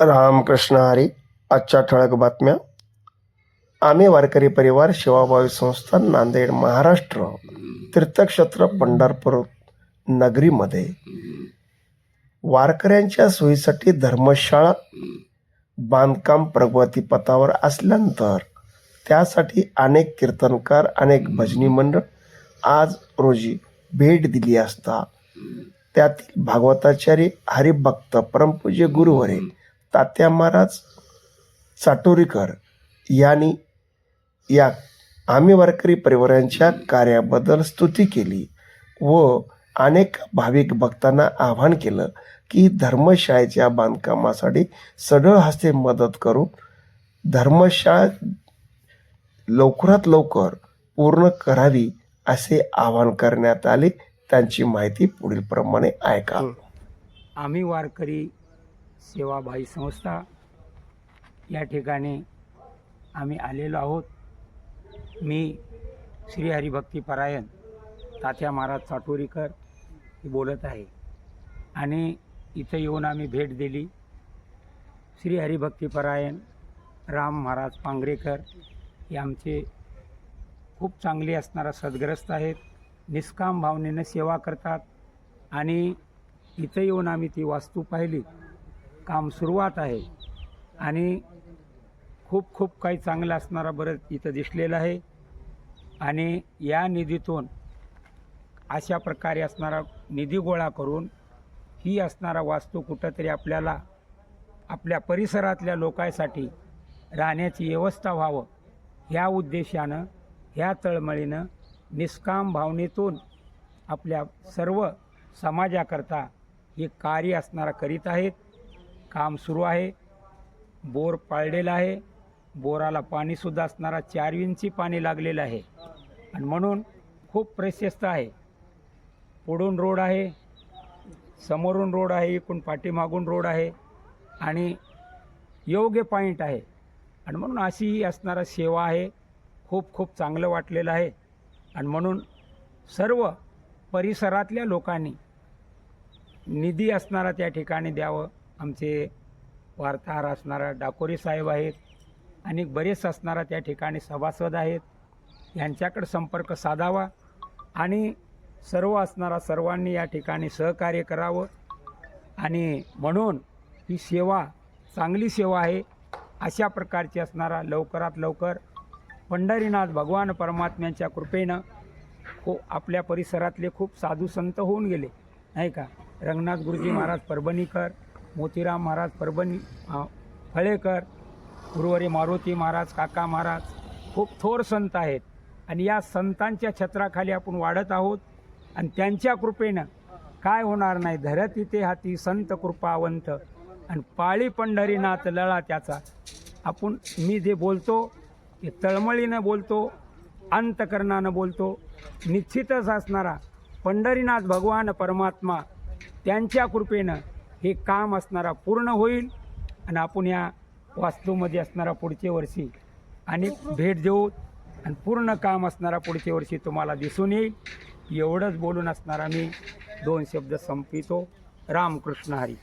रामकृष्ण हरी. आजच्या ठळक बातम्या. आम्ही वारकरी परिवार सेवाभावी संस्था नांदेड महाराष्ट्र तीर्थक्षेत्र पंढरपूर नगरीमध्ये वारकऱ्यांच्या सोयीसाठी धर्मशाळा बांधकाम प्रगतीपथावर असल्यानंतर त्यासाठी अनेक कीर्तनकार अनेक भजनी मंडळ आज रोजी भेट दिली असता त्यातील भागवताचार्य हरिभक्त परमपूज्य गुरुवरे तात्या महाराज चाटोरीकर यांनी या आम्ही वारकरी परिवारांच्या कार्याबद्दल स्तुती केली व अनेक भाविक भक्तांना आवाहन केलं की धर्मशाळेच्या बांधकामासाठी सढळ हस्ते मदत करून धर्मशाळा लवकरात लवकर पूर्ण करावी असे आवाहन करण्यात आले. त्यांची माहिती पुढील प्रमाणे ऐका. आम्ही वारकरी सेवाभावी संस्था या ठिकाणी आम्ही आलेलो आहोत. मी श्री हरिभक्तीपरायण तात्या महाराज चाटोरीकर बोलत आहे आणि इथं येऊन आम्ही भेट दिली. श्री हरिभक्तीपरायण राम महाराज पांगरेकर हे आमचे खूप चांगले असणारा सद्ग्रस्त आहेत. निष्काम भावनेनं सेवा करतात आणि इथं येऊन आम्ही ती वास्तू पाहिली. काम सुरुवात आहे आणि खूप खूप काही चांगलं असणारा बरं इथं दिसलेलं आहे आणि या निधीतून अशा प्रकारे असणारा निधी गोळा करून ही असणारा वास्तू कुठंतरी आपल्याला आपल्या परिसरातल्या लोकांसाठी राहण्याची व्यवस्था व्हावं ह्या उद्देशानं ह्या तळमळीनं निष्काम भावनेतून आपल्या सर्व समाजाकरता हे कार्य असणारा करीत आहेत. काम सुरू आहे. बोर पाळलेला आहे. बोराला पाणीसुद्धा असणारा 4 इंची पाणी लागलेलं आहे आणि म्हणून खूप प्रशस्त आहे. पुढून रोड आहे, समोरून रोड आहे, इकडून पाठीमागून रोड आहे आणि योग्य पॉईंट आहे आणि म्हणून अशी ही असणारा सेवा आहे. खूप खूप चांगलं वाटलेलं आहे आणि म्हणून सर्व परिसरातल्या लोकांनी निधी असणारा त्या ठिकाणी द्यावं. आमचे वार्ताहर असणारा डाकोरी साहेब आहेत आणि बरेच असणारा त्या ठिकाणी सभासद आहेत. यांच्याकडे संपर्क साधावा आणि सर्व असणारा सर्वांनी या ठिकाणी सहकार्य करावं आणि म्हणून ही सेवा चांगली सेवा आहे. अशा प्रकारची असणारा लवकरात लवकर पंढरीनाथ भगवान परमात्म्यांच्या कृपेनं आपल्या परिसरातले खूप साधू संत होऊन गेले नाही का. रंगनाथ गुरुजी महाराज परभणीकर, मोतीराम महाराज परभणी फळेकर, गुरुवारी मारुती महाराज, काका महाराज खूप थोर संत आहेत आणि या संतांच्या छत्राखाली आपण वाढत आहोत आणि त्यांच्या कृपेनं काय होणार नाही. धरती ते हाती संत कृपावंत आणि पाळी पंढरीनाथ लळा त्याचा. आपण मी जे बोलतो ते तळमळीनं बोलतो, अंतकरणानं बोलतो. निश्चितच असणारा पंढरीनाथ भगवान परमात्मा त्यांच्या कृपेनं हे काम असणारा पूर्ण होईल आणि आपण या वास्तूमध्ये असणारा पुढच्या वर्षी अनेक भेट देऊ आणि पूर्ण काम असणारा पुढच्या वर्षी तुम्हाला दिसून येईल. एवढंच बोलून असणारा मी 2 शब्द संपवितो. रामकृष्ण हरी.